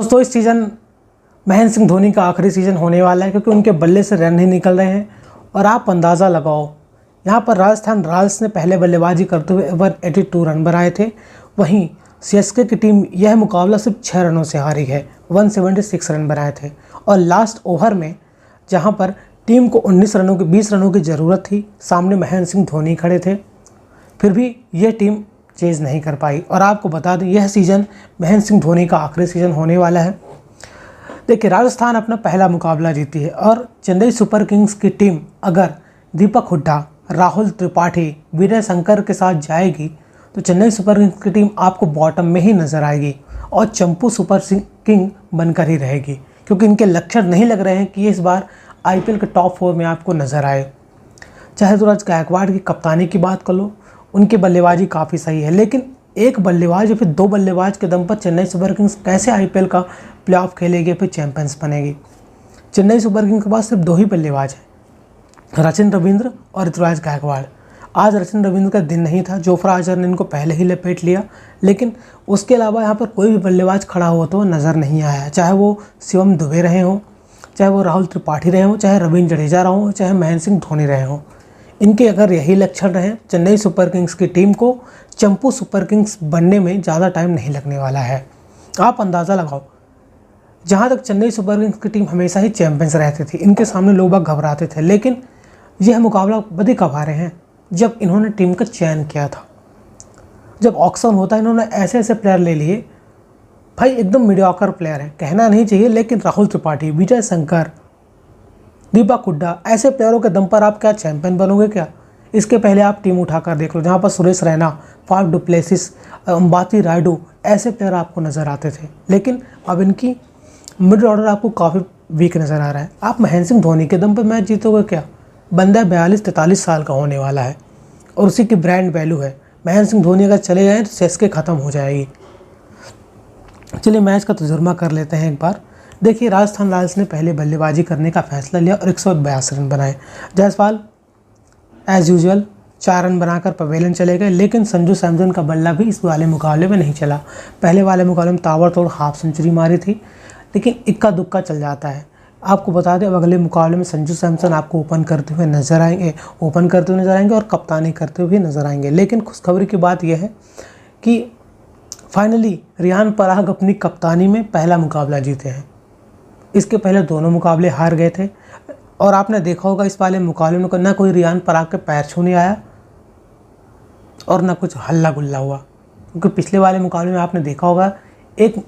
दोस्तों इस सीज़न महेंद्र सिंह धोनी का आखिरी सीज़न होने वाला है क्योंकि उनके बल्ले से रन नहीं निकल रहे हैं। और आप अंदाज़ा लगाओ, यहाँ पर राजस्थान रॉयल्स ने पहले बल्लेबाजी करते हुए 182 रन बनाए थे। वहीं सीएसके की टीम यह मुकाबला सिर्फ 6 रनों से हारी है, 176 रन बनाए थे। और लास्ट ओवर में जहाँ पर टीम को 20 रनों की ज़रूरत थी, सामने महेंद्र सिंह धोनी खड़े थे, फिर भी यह टीम चेज़ नहीं कर पाई। और आपको बता दें यह सीज़न महेंद्र सिंह धोनी का आखिरी सीज़न होने वाला है। देखिए राजस्थान अपना पहला मुकाबला जीती है और चेन्नई सुपर किंग्स की टीम अगर दीपक हुड्डा, राहुल त्रिपाठी, विजय शंकर के साथ जाएगी तो चेन्नई सुपर किंग्स की टीम आपको बॉटम में ही नज़र आएगी और चंपू सुपर किंग बनकर ही रहेगी, क्योंकि इनके लक्षण नहीं लग रहे हैं कि ये इस बार आईपीएल के टॉप 4 में आपको नज़र आए। चाहे ऋतुराज गायकवाड़ की कप्तानी की बात कर लो, उनकी बल्लेबाजी काफ़ी सही है, लेकिन एक बल्लेबाज या फिर 2 बल्लेबाज के दम पर चेन्नई सुपर किंग्स कैसे आईपीएल का प्लेऑफ खेलेगी, फिर चैंपियंस बनेगी। चेन्नई सुपर किंग्स के पास सिर्फ 2 ही बल्लेबाज हैं, रचिन रविंद्र और ऋतुराज गायकवाड़। आज रचिन रविंद्र का दिन नहीं था, जोफ्रा आर्चर ने इनको पहले ही लपेट लिया, लेकिन उसके अलावा यहाँ पर कोई भी बल्लेबाज खड़ा हुआ तो नज़र नहीं आया। चाहे वो शिवम दुबे रहे हों, चाहे वो राहुल त्रिपाठी रहे हों, चाहे रविंद्र जडेजा रहे हों, चाहे महेंद्र सिंह धोनी रहे हों। इनके अगर यही लक्षण रहे, चेन्नई सुपर किंग्स की टीम को चंपू सुपर किंग्स बनने में ज़्यादा टाइम नहीं लगने वाला है। आप अंदाज़ा लगाओ, जहाँ तक चेन्नई सुपर किंग्स की टीम हमेशा ही चैंपियंस रहती थी, इनके सामने लोग बाग घबराते थे, लेकिन यह मुकाबला बड़ी कब आ रहे हैं जब इन्होंने टीम का चयन किया था। जब ऑक्शन होता है इन्होंने ऐसे ऐसे प्लेयर ले लिए, भाई एकदम मीडियोकर प्लेयर है, कहना नहीं चाहिए, लेकिन राहुल त्रिपाठी, विजय शंकर, दीपक हुड्डा, ऐसे प्लेयरों के दम पर आप क्या चैंपियन बनोगे क्या? इसके पहले आप टीम उठाकर देख लो, जहाँ पर Suresh Raina, Faf du Plessis, Ambati Rayudu, ऐसे प्लेयर आपको नज़र आते थे, लेकिन अब इनकी मिड ऑर्डर आपको काफ़ी वीक नज़र आ रहा है। आप महेंद्र सिंह धोनी के दम पर मैच जीतोगे क्या? बंदा 42-43 साल का होने वाला है और उसी की ब्रांड वैल्यू है। महेंद्र सिंह धोनी अगर चले जाएँ तो सीएसके ख़त्म हो जाएगी। चलिए मैच का तजुर्बा कर लेते हैं एक बार। देखिए राजस्थान रॉयल्स ने पहले बल्लेबाजी करने का फैसला लिया और 182 रन बनाए। जायसवाल एज़ यूजुअल 4 रन बनाकर पवेलियन चले गए, लेकिन संजू सैमसन का बल्ला भी इस वाले मुकाबले में नहीं चला। पहले वाले मुकाबले में ताबड़तोड़ हाफ सेंचुरी मारी थी, लेकिन इक्का दुक्का चल जाता है। आपको बता दें अब अगले मुकाबले में संजू सैमसन आपको ओपन करते हुए नजर आएंगे और कप्तानी करते हुए नजर आएंगे। लेकिन खुशखबरी की बात यह है कि फाइनली रियान पराग अपनी कप्तानी में पहला मुकाबला जीते हैं। इसके पहले दोनों मुकाबले हार गए थे और आपने देखा होगा इस वाले मुकाबले में ना कोई रियान पराग के पैर छूने आया और ना कुछ हल्ला गुल्ला हुआ, क्योंकि पिछले वाले मुकाबले में आपने देखा होगा एक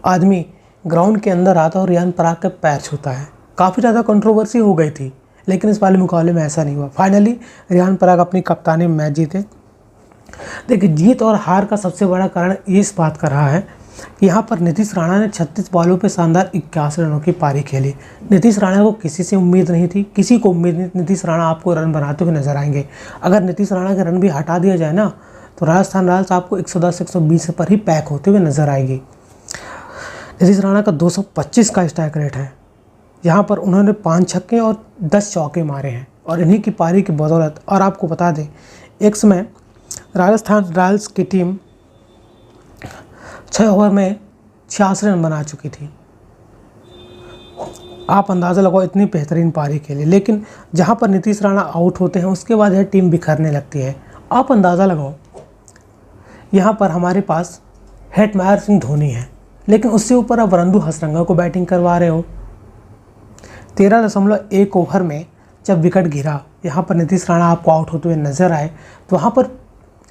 आदमी ग्राउंड के अंदर आता और रियान पराग के पैर छूता है। काफ़ी ज़्यादा कंट्रोवर्सी हो गई थी, लेकिन इस वाले मुकाबले में ऐसा नहीं हुआ। फाइनली रियान पराग अपनी कप्तानी में मैच जीते। देखिए जीत और हार का सबसे बड़ा कारण इस बात का रहा है कि यहाँ पर नीतीश राणा ने 36 बॉलों पे शानदार 81 रनों की पारी खेली। नीतीश राणा को किसी से उम्मीद नहीं थी, किसी को उम्मीद नहीं। नीतीश राणा आपको रन बनाते हुए नजर आएंगे। अगर नीतीश राणा के रन भी हटा दिया जाए ना तो राजस्थान रॉयल्स आपको 110-120 पर ही पैक होते हुए नजर आएगी। नीतीश राणा का 225 का स्ट्राइक रेट है, यहाँ पर उन्होंने 5 छक्के और 10 चौके मारे हैं और इन्हीं की पारी की बदौलत। और आपको बता दें एक समय राजस्थान रॉयल्स की टीम 6 ओवर में 86 रन बना चुकी थी। आप अंदाज़ा लगाओ इतनी बेहतरीन पारी खेली, लेकिन जहाँ पर नीतीश राणा आउट होते हैं उसके बाद यह टीम बिखरने लगती है। आप अंदाज़ा लगाओ यहाँ पर हमारे पास महेंद्र सिंह धोनी है, लेकिन उससे ऊपर आप वरुण हसरंगा को बैटिंग करवा रहे हो। 13.1 ओवर में जब विकेट गिरा, यहाँ पर नीतीश राणा आपको आउट होते हुए नजर आए, तो वहाँ पर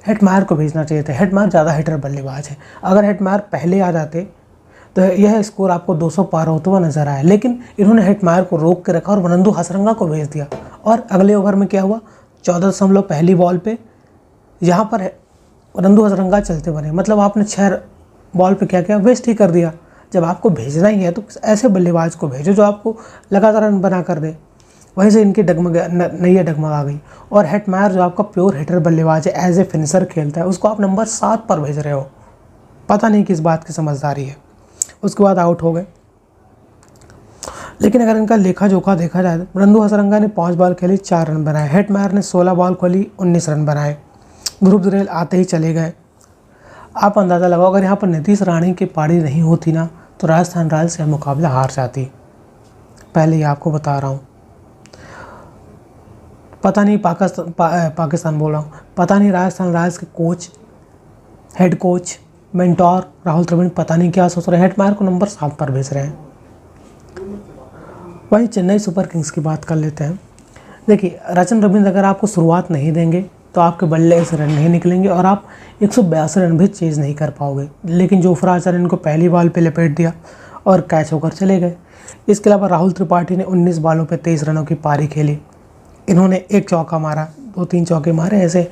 हेटमायर को भेजना चाहिए था। हेटमायर ज़्यादा हिटर बल्लेबाज है, अगर हेटमायर पहले आ जाते तो यह स्कोर आपको 200 पार होता हुआ नजर आया, लेकिन इन्होंने हेटमायर को रोक के रखा और वरुण हसरंगा को भेज दिया। और अगले ओवर में क्या हुआ, 14 पहली बॉल पे यहाँ पर वरुण हसरंगा चलते बने, मतलब आपने 6 बॉल पे क्या किया, वेस्ट ही कर दिया। जब आपको भेजना ही है तो ऐसे बल्लेबाज को भेजो जो आपको लगातार रन बना कर दे। वहीं से इनकी नैया डगमगा गई। और हेटमायर जो आपका प्योर हिटर बल्लेबाज है, एज ए फिनिशर खेलता है, उसको आप नंबर 7 पर भेज रहे हो। पता नहीं किस बात की समझदारी है। उसके बाद आउट हो गए। लेकिन अगर इनका लेखा जोखा देखा जाए तो वरुण हसरंगा ने 5 बॉल खेली, 4 रन बनाए। हेटमायर ने 16 बॉल खेली, 19 रन बनाए। ध्रुव जुरैल आते ही चले गए। आप अंदाज़ा लगाओ, अगर यहाँ पर नीतीश राणे की पारी नहीं होती ना तो राजस्थान रॉयल्स यह मुकाबला हार जाती। पहले ही आपको बता रहा हूँ। पता नहीं पाकिस्तान बोल रहा हूँ, पता नहीं राजस्थान रॉयल्स के coach, head coach, mentor Rahul Dravid पता नहीं क्या सोच रहे हैं, हेटमायर को नंबर 7 पर भेज रहे हैं। वहीं चेन्नई सुपर किंग्स की बात कर लेते हैं। देखिए, रचिन रविंद्र अगर आपको शुरुआत नहीं देंगे तो आपके बल्ले से रन नहीं निकलेंगे और आप 182 रन भी चेज नहीं कर पाओगे। लेकिन जोफ्रा आर्चर ने इनको पहली बॉल पे लपेट दिया और कैच होकर चले गए। इसके अलावा राहुल त्रिपाठी ने 19 बॉलों पे 23 रनों की पारी खेली। इन्होंने एक चौका मारा, 2-3 चौके मारे, ऐसे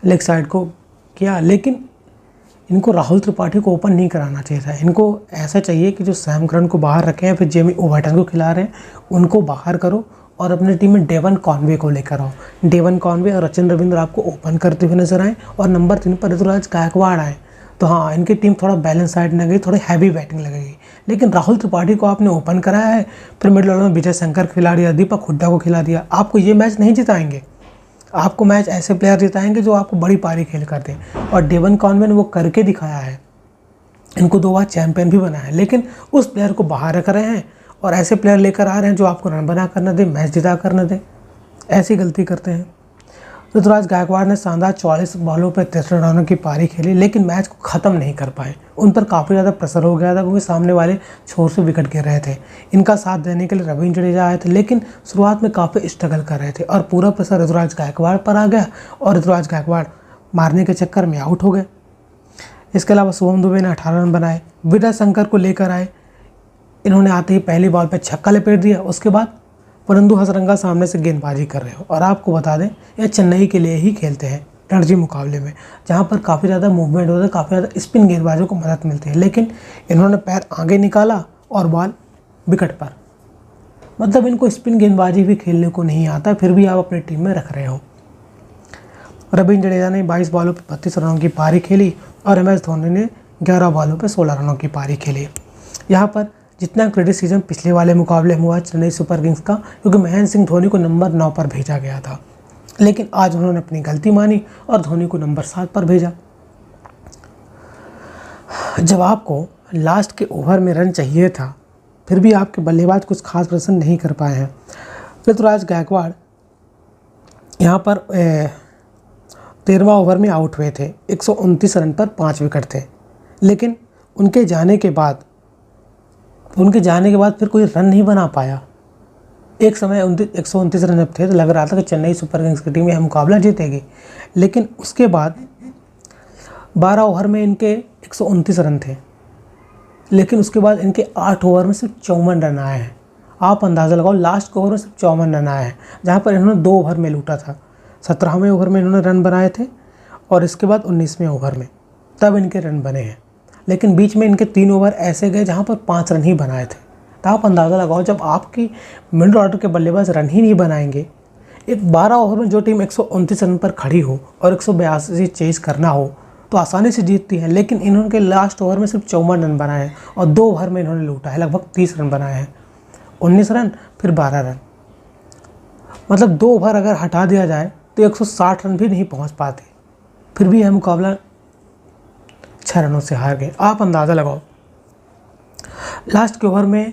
लेग साइड को किया। लेकिन इनको राहुल त्रिपाठी को ओपन नहीं कराना चाहिए था। इनको ऐसा चाहिए कि जो सैम करन को बाहर रखे हैं, फिर जेमी ओवर्टन को खिला रहे हैं, उनको बाहर करो और अपनी टीम में डेवन कॉनवे को लेकर आओ। डेवन कॉनवे और रचिन रविंद्र आपको ओपन करते हुए नजर आए और नंबर 3 पर ऋतुराज गायकवाड़ आए। तो हाँ, इनकी टीम थोड़ा बैलेंस साइड लगेगी, थोड़ी हैवी बैटिंग लगेगी। लेकिन राहुल त्रिपाठी को आपने ओपन कराया है, फिर मिडिल ऑर्डर में विजय शंकर खिला दिया, दीपक हुड्डा को खिला दिया। आपको ये मैच नहीं जिताएंगे। आपको मैच ऐसे प्लेयर जिताएंगे जो आपको बड़ी पारी खेल कर दें, और डेवन कॉनवे ने वो करके दिखाया है। इनको 2 बार चैंपियन भी बनाया है, लेकिन उस प्लेयर को बाहर रख रहे हैं और ऐसे प्लेयर लेकर आ रहे हैं जो आपको रन बना कर न दे, मैच जिता कर न दे। ऐसी गलती करते हैं। ऋतुराज गायकवाड़ ने शानदार 44 बॉलों पर 63 रनों की पारी खेली, लेकिन मैच को ख़त्म नहीं कर पाए। उन पर काफ़ी ज़्यादा प्रेशर हो गया था क्योंकि सामने वाले छोर से विकेट गिर रहे थे। इनका साथ देने के लिए रविंद्र जडेजा आए थे, लेकिन शुरुआत में काफ़ी स्ट्रगल कर रहे थे और पूरा प्रेशर ऋतुराज गायकवाड़ पर आ गया और ऋतुराज गायकवाड़ मारने के चक्कर में आउट हो गए। इसके अलावा शुभम दुबे ने 18 रन बनाए, विजय शंकर को लेकर आए। इन्होंने आते ही पहली बॉल पर छक्का लपेट दिया। उसके बाद पुरंदू हसरंगा सामने से गेंदबाजी कर रहे हो, और आपको बता दें यह चेन्नई के लिए ही खेलते हैं रणजी मुकाबले में, जहां पर काफ़ी ज़्यादा मूवमेंट होता है, काफ़ी ज़्यादा स्पिन गेंदबाजों को मदद मिलती है। लेकिन इन्होंने पैर आगे निकाला और बॉल विकेट पर। मतलब इनको स्पिन गेंदबाजी भी खेलने को नहीं आता, फिर भी आप अपनी टीम में रख रहे हो। रविंद्र जडेजा ने 22 बॉलों पर 32 रनों की पारी खेली और MS धोनी ने 11 बॉलों पर 16 रनों की पारी खेली। यहाँ पर जितना क्रेडिट सीजन पिछले वाले मुकाबले में हुआ चेन्नई सुपर किंग्स का, क्योंकि महेंद्र सिंह धोनी को नंबर 9 पर भेजा गया था, लेकिन आज उन्होंने अपनी गलती मानी और धोनी को नंबर 7 पर भेजा। जब आपको लास्ट के ओवर में रन चाहिए था, फिर भी आपके बल्लेबाज कुछ खास प्रदर्शन नहीं कर पाए हैं। ऋतुराज गायकवाड़ यहाँ पर 13वां ओवर में आउट हुए थे। 129 रन पर 5 विकेट थे, लेकिन उनके जाने के बाद फिर कोई रन नहीं बना पाया। एक समय 129 रन जब थे तो लग रहा था कि चेन्नई सुपर किंग्स की टीम यह मुकाबला जीतेगी, लेकिन उसके बाद 12 ओवर में इनके 129 रन थे, लेकिन उसके बाद इनके 8 ओवर में सिर्फ 54 रन आए हैं। आप अंदाज़ा लगाओ, लास्ट के ओवर में सिर्फ 54 रन आए हैं, जहाँ पर इन्होंने 2 ओवर में लूटा था। 17वें ओवर में इन्होंने रन बनाए थे और इसके बाद 19वें ओवर में तब इनके रन बने हैं। लेकिन बीच में इनके 3 ओवर ऐसे गए जहाँ पर 5 रन ही बनाए थे। तो आप अंदाज़ा लगाओ, जब आपकी मिडिल ऑर्डर के बल्लेबाज रन ही नहीं बनाएंगे, एक 12 ओवर में जो टीम 129 रन पर खड़ी हो और 182 चेज करना हो तो आसानी से जीतती है। लेकिन इन्होंने लास्ट ओवर में सिर्फ 54 रन बनाए हैं और 2 ओवर में इन्होंने लूटा है, लगभग 30 रन बनाए हैं। 19 रन फिर 12 रन, मतलब 2 ओवर अगर हटा दिया जाए तो 160 रन भी नहीं पहुँच पाते। फिर भी यह मुकाबला 6 रनों से हार गए। आप अंदाज़ा लगाओ, लास्ट के ओवर में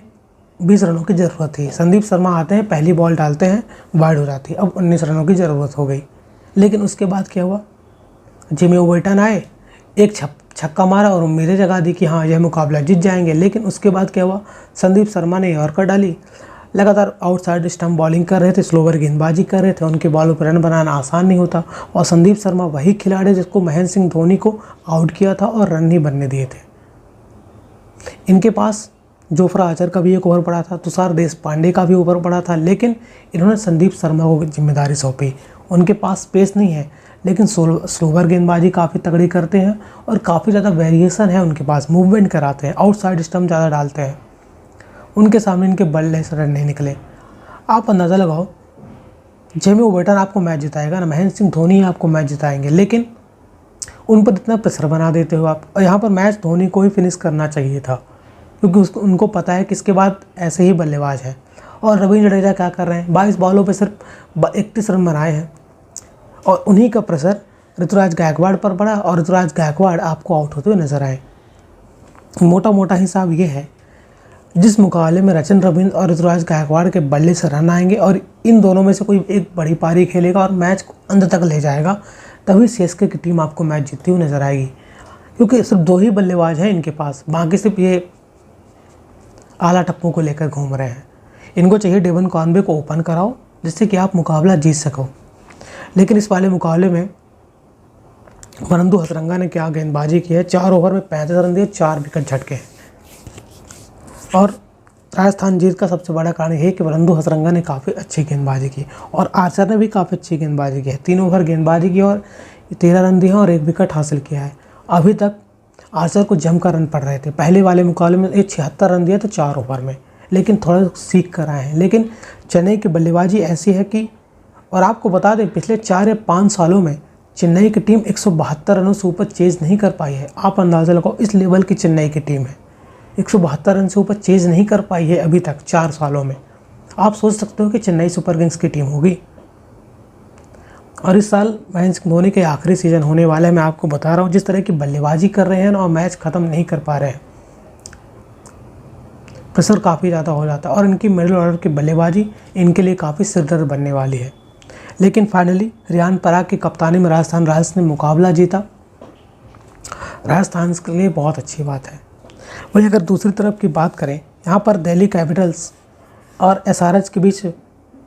20 रनों की ज़रूरत थी। संदीप शर्मा आते हैं, पहली बॉल डालते हैं, वाइड हो जाती है। अब 19 रनों की ज़रूरत हो गई। लेकिन उसके बाद क्या हुआ, जिमी ओवर्टन आए, एक छक्का मारा और उम्मीदें जगा दी कि हाँ यह मुकाबला जीत जाएंगे। लेकिन उसके बाद क्या हुआ, संदीप शर्मा ने यॉर्कर डाली, लगातार आउटसाइड स्टंप बॉलिंग कर रहे थे, स्लोवर गेंदबाजी कर रहे थे। उनके बॉलों पर रन बनाना आसान नहीं होता, और संदीप शर्मा वही खिलाड़ी जिसको महेंद्र सिंह धोनी को आउट किया था और रन नहीं बनने दिए थे। इनके पास जोफ्रा आर्चर का भी एक ओवर पड़ा था, तुषार देशपांडे का भी ओवर पड़ा था, लेकिन इन्होंने संदीप शर्मा को जिम्मेदारी सौंपी। उनके पास स्पेस नहीं है, लेकिन स्लोवर गेंदबाजी काफ़ी तगड़ी करते हैं और काफ़ी ज़्यादा वेरिएशन है उनके पास, मूवमेंट कराते हैं, आउटसाइड स्टंप ज़्यादा डालते हैं। उनके सामने इनके बल्ले से रन नहीं निकले। आप अंदाज़ा लगाओ, जेमी ओवर्टन आपको मैच जिताएगा ना, महेंद्र सिंह धोनी आपको मैच जिताएंगे, लेकिन उन पर इतना प्रेशर बना देते हो आप। और यहाँ पर मैच धोनी को ही फिनिश करना चाहिए था, क्योंकि उनको पता है कि इसके बाद ऐसे ही बल्लेबाज हैं। और रविंद्र जडेजा क्या कर रहे हैं, 22 बॉलों पे सिर्फ 31 रन बनाए हैं, और उन्हीं का प्रेशर ऋतुराज गायकवाड़ पर पड़ा और ऋतुराज गायकवाड़ आपको आउट होते हुए नजर आए। मोटा मोटा हिसाब ये है, जिस मुकाबले में रचिन रविंद्र और ऋतुराज गायकवाड़ के बल्ले से रन आएंगे और इन दोनों में से कोई एक बड़ी पारी खेलेगा और मैच को अंत तक ले जाएगा, तभी सीएसके की टीम आपको मैच जीतती हुई नजर आएगी। क्योंकि सिर्फ 2 ही बल्लेबाज हैं इनके पास, बाकी सिर्फ ये आला टप्पों को लेकर घूम रहे हैं। इनको चाहिए डेवन कॉनवे को ओपन कराओ जिससे कि आप मुकाबला जीत सको। लेकिन इस वाले मुकाबले में वरुण हसरंगा ने क्या गेंदबाजी की है, 4 ओवर में 35 रन दिए, 4 विकेट झटके। और राजस्थान जीत का सबसे बड़ा कारण यह है कि वरुण हसरंगा ने काफ़ी अच्छी गेंदबाजी की और आर्चर ने भी काफ़ी अच्छी गेंदबाजी की है। 3 ओवर गेंदबाजी की और 13 रन दिए और 1 विकेट हासिल किया है। अभी तक आर्चर को जमकर रन पड़ रहे थे। पहले वाले मुकाबले में 76 रन दिए थे 4 ओवर में, लेकिन थोड़ा सीख कर आए हैं। लेकिन चेन्नई की बल्लेबाजी ऐसी है कि, और आपको बता दें, पिछले 4 या 5 सालों में चेन्नई की टीम 172 रनों से ऊपर चेज़ नहीं कर पाई है। आप अंदाज़ा लगाओ, इस लेवल की चेन्नई की टीम है, 172 रन से ऊपर चेज़ नहीं कर पाई है अभी तक 4 सालों में। आप सोच सकते हो कि चेन्नई सुपर किंग्स की टीम होगी। और इस साल महेंद्र सिंह धोनी के आखिरी सीजन होने वाला है। मैं आपको बता रहा हूँ, जिस तरह की बल्लेबाजी कर रहे हैं और मैच ख़त्म नहीं कर पा रहे हैं, प्रेशर काफ़ी ज़्यादा हो जाता है और इनकी मिडिल ऑर्डर की बल्लेबाजी इनके लिए काफ़ी सिरदर्द बनने वाली है। लेकिन फाइनली रियान पराग की कप्तानी में राजस्थान रॉयल्स ने मुकाबला जीता। राजस्थान के लिए बहुत अच्छी बात है। वहीं अगर दूसरी तरफ की बात करें, यहाँ पर दिल्ली कैपिटल्स और एसआरएच के बीच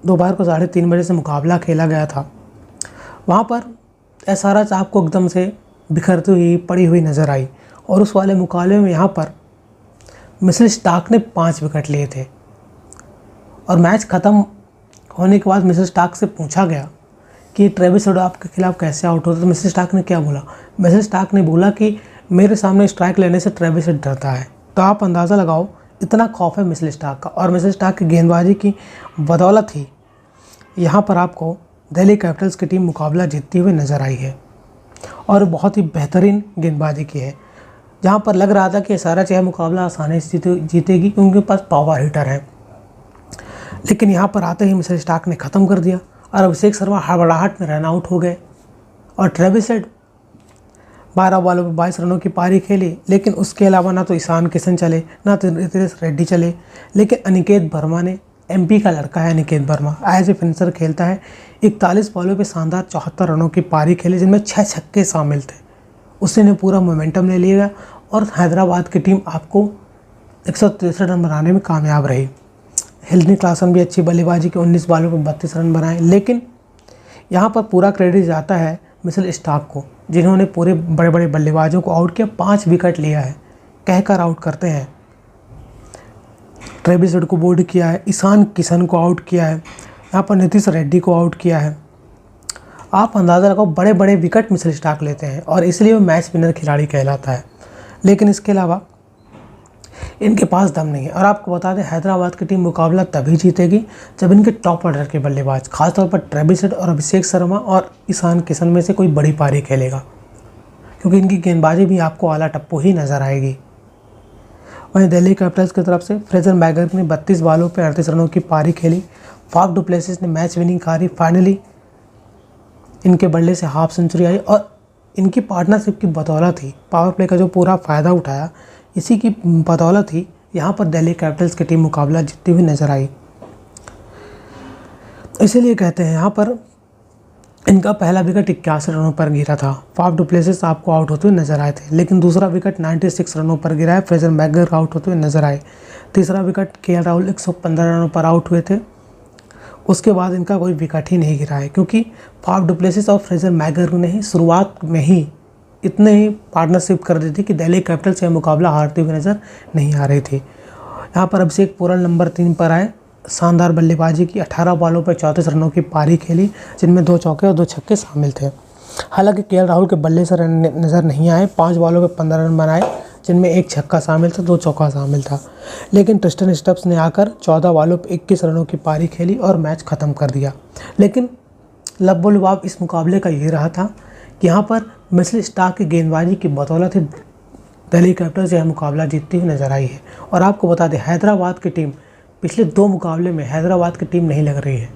दोपहर को 3:30 बजे से मुकाबला खेला गया था। वहाँ पर एसआरएच आपको एकदम से बिखरती हुई पड़ी हुई नज़र आई और उस वाले मुकाबले में यहाँ पर मिचेल स्टार्क ने 5 विकेट लिए थे। और मैच ख़त्म होने के बाद मिचेल स्टार्क से पूछा गया कि ट्रेविस हेड आपके खिलाफ कैसे आउट होता, तो मिचेल स्टार्क ने क्या बोला? मिचेल स्टार्क ने बोला कि मेरे सामने स्ट्राइक लेने से ट्रेविस हेड डरता है। तो आप अंदाज़ा लगाओ, इतना खौफ है मिचेल स्टार्क का। और मिचेल स्टार्क की गेंदबाजी की बदौलत ही यहाँ पर आपको दिल्ली कैपिटल्स की टीम मुकाबला जीतती हुई नज़र आई है और बहुत ही बेहतरीन गेंदबाजी की है। जहाँ पर लग रहा था कि एसआरएच यह मुकाबला आसानी से जीतेगी क्योंकि उनके पास पावर हिटर है, लेकिन यहाँ पर आते ही मिचेल स्टार्क ने ख़त्म कर दिया और अभिषेक शर्मा हड़बड़ाहट में रन आउट हो गए। और ट्रेविस हेड 12 बॉलों पर 22 रनों की पारी खेली, लेकिन उसके अलावा ना तो ईशान किशन चले, ना तो ऋतुराज रेड्डी चले। लेकिन अनिकेत वर्मा ने, एमपी का लड़का है Aniket Verma, as a finisher खेलता है, 41 बॉलों पे शानदार 74 रनों की पारी खेली जिनमें 6 छक्के शामिल थे। उसने पूरा मोमेंटम ले लिया और हैदराबाद की टीम आपको 163 रन बनाने में कामयाब रही। हेल्नी क्लासन भी अच्छी बल्लेबाजी की, 19 बॉलों पर 32 रन बनाए। लेकिन यहाँ पर पूरा क्रेडिट जाता है मिचेल स्टार्क को, जिन्होंने पूरे बड़े बड़े बल्लेबाजों को आउट किया, 5 विकेट लिया है, कहकर आउट करते हैं। ट्रेविस हेड को बोल्ड किया है, ईशान किशन को आउट किया है, यहाँ पर नीतीश रेड्डी को आउट किया है। आप अंदाज़ा लगाओ, बड़े बड़े विकेट मिचेल स्टार्क लेते हैं और इसलिए वो मैच विनर खिलाड़ी कहलाता है। लेकिन इसके अलावा इनके पास दम नहीं है। और आपको बता दें, हैदराबाद की टीम मुकाबला तभी जीतेगी जब इनके टॉप ऑर्डर के बल्लेबाज, खासतौर पर ट्रेविस हेड और अभिषेक शर्मा और ईशान किशन में से कोई बड़ी पारी खेलेगा, क्योंकि इनकी गेंदबाजी भी आपको आला टप्पू ही नज़र आएगी। वहीं दिल्ली कैपिटल्स की तरफ से फ्रेजर मैगर्क ने 32 बॉलों पर 38 रनों की पारी खेली। फाफ डु प्लेसिस ने मैच विनिंग पारी, फाइनली इनके बल्ले से हाफ सेंचुरी आई और इनकी पार्टनरशिप की बदौलत ही, पावर प्ले का जो पूरा फ़ायदा उठाया, इसी की बदौलत ही यहाँ पर दिल्ली कैपिटल्स की टीम मुकाबला जीतती हुई नज़र आई। इसीलिए कहते हैं यहाँ पर इनका पहला विकेट 81 रनों पर गिरा था। फाफ डु प्लेसिस आपको आउट होते हुए नजर आए थे, लेकिन दूसरा विकेट 96 रनों पर गिरा है, फ्रेजर मैगर्क आउट होते हुए नजर आए। तीसरा विकेट केएल राहुल 115 रनों पर आउट हुए थे। उसके बाद इनका कोई विकेट ही नहीं गिरा है, क्योंकि फाफ डु प्लेसिस और फ्रेजर मैगर्क ने ही शुरुआत में ही इतने ही पार्टनरशिप कर दी थी कि दिल्ली कैपिटल्स से मुकाबला हारते हुए नज़र नहीं आ रही थी। यहाँ पर अभिषेक पुरल नंबर 3 पर आए, शानदार बल्लेबाजी की, 18 बॉलों पर 34 रनों की पारी खेली, जिनमें 2 चौके और 2 छक्के शामिल थे। हालांकि केएल राहुल के बल्ले से रन नज़र नहीं आए, 5 बॉलों पर 15 रन बनाए, जिनमें 1 छक्का शामिल था, 2 चौका शामिल था। लेकिन ट्रिस्टन स्टब्स ने आकर 14 बॉलों पर 21 रनों की पारी खेली और मैच ख़त्म कर दिया। लेकिन लब्बो-लुबाब इस मुकाबले का ये रहा था कि यहाँ पर मिचेल स्टार्क की गेंदबाजी की बदौलत ही दिल्ली कैपिटल्स यह मुकाबला जीतती हुई नजर आई है। और आपको बता दें, हैदराबाद की टीम पिछले 2 मुकाबले में हैदराबाद की टीम नहीं लग रही है।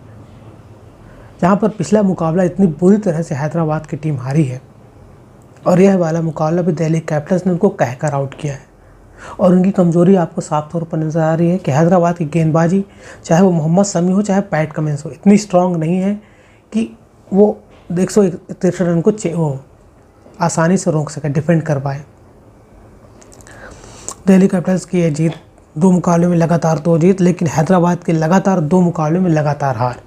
जहाँ पर पिछला मुकाबला इतनी बुरी तरह से हैदराबाद की टीम हारी है और यह वाला मुकाबला भी दिल्ली कैपिटल्स ने उनको कहकर आउट किया है। और उनकी कमजोरी आपको साफ तौर पर नज़र आ रही है कि हैदराबाद की गेंदबाजी, चाहे वो मोहम्मद शमी हो चाहे पैट कमिंस हो, इतनी स्ट्रांग नहीं है कि वो 163 रन को वो आसानी से रोक सके, डिफेंड कर पाए। दिल्ली कैपिटल्स की ये जीत, 2 मुकाबले में लगातार 2 जीत, लेकिन हैदराबाद के लगातार 2 मुकाबले में लगातार हार।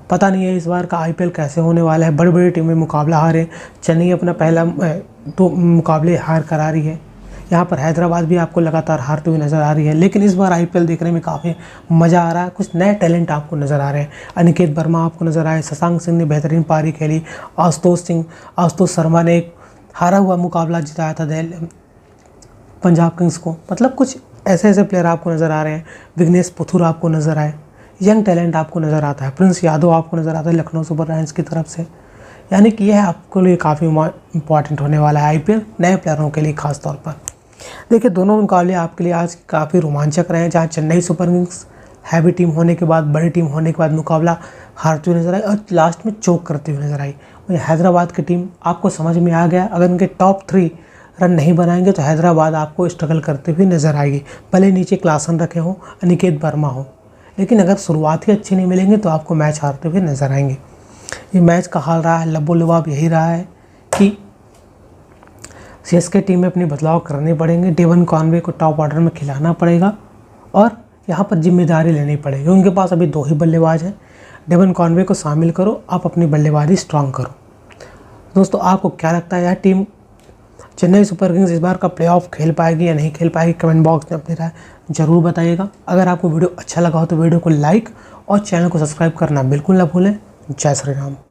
पता नहीं है इस बार का आईपीएल कैसे होने वाला है। बड़ी बड़ी टीमें मुकाबला हारे, चेन्नई अपना पहला 2 मुकाबले हार करा रही है। यहाँ पर हैदराबाद भी आपको लगातार हारती हुई नज़र आ रही है। लेकिन इस बार आईपीएल देखने में काफ़ी मज़ा आ रहा है। कुछ नए टैलेंट आपको नज़र आ रहे हैं। अनिकेत वर्मा आपको नज़र आए, शशांक सिंह ने बेहतरीन पारी खेली, आशुतोष शर्मा ने एक हारा हुआ मुकाबला जिताया था पंजाब किंग्स को। मतलब कुछ ऐसे प्लेयर आपको नज़र आ रहे हैं। विघ्नेश पुथुर आपको नज़र आए, यंग टैलेंट आपको नज़र आता है। प्रिंस यादव आपको नज़र आता है लखनऊ सुपर जायंट्स की तरफ से। यानी कि यह आपके लिए काफ़ी इंपॉर्टेंट होने वाला है आईपीएल, नए प्लेयरों के लिए खास तौर पर। देखिए, दोनों मुकाबले आपके लिए आज काफ़ी रोमांचक रहे हैं, जहाँ Chennai super Kings heavy team होने के बाद, बड़ी टीम होने के बाद मुकाबला हारती हुई नजर आई और लास्ट में चोक करती हुई नजर आई। वही हैदराबाद की टीम आपको समझ में आ गया, अगर उनके टॉप 3 रन नहीं बनाएंगे तो हैदराबाद आपको स्ट्रगल करते हुए नजर आएगी। भले नीचे क्लासन रखे हों, अनिकेत वर्मा हो, लेकिन अगर शुरुआत ही अच्छी नहीं मिलेंगे तो आपको मैच हारते हुए नजर आएंगे। ये मैच का हाल रहा है, लबो-लुबाब यही रहा है कि सीएसके टीम में अपनी बदलाव करने पड़ेंगे। डेवन कॉनवे को टॉप ऑर्डर में खिलाना पड़ेगा और यहाँ पर जिम्मेदारी लेनी पड़ेगी। उनके पास अभी 2 ही बल्लेबाज हैं। डेवन कॉनवे को शामिल करो, आप अपनी बल्लेबाजी स्ट्रांग करो। दोस्तों, आपको क्या लगता है, यह टीम चेन्नई सुपर किंग्स इस बार का प्लेऑफ खेल पाएगी या नहीं खेल पाएगी? कमेंट बॉक्स में अपनी राय जरूर बताइएगा। अगर आपको वीडियो अच्छा लगा हो तो वीडियो को लाइक और चैनल को सब्सक्राइब करना बिल्कुल ना भूलें। जय श्री राम।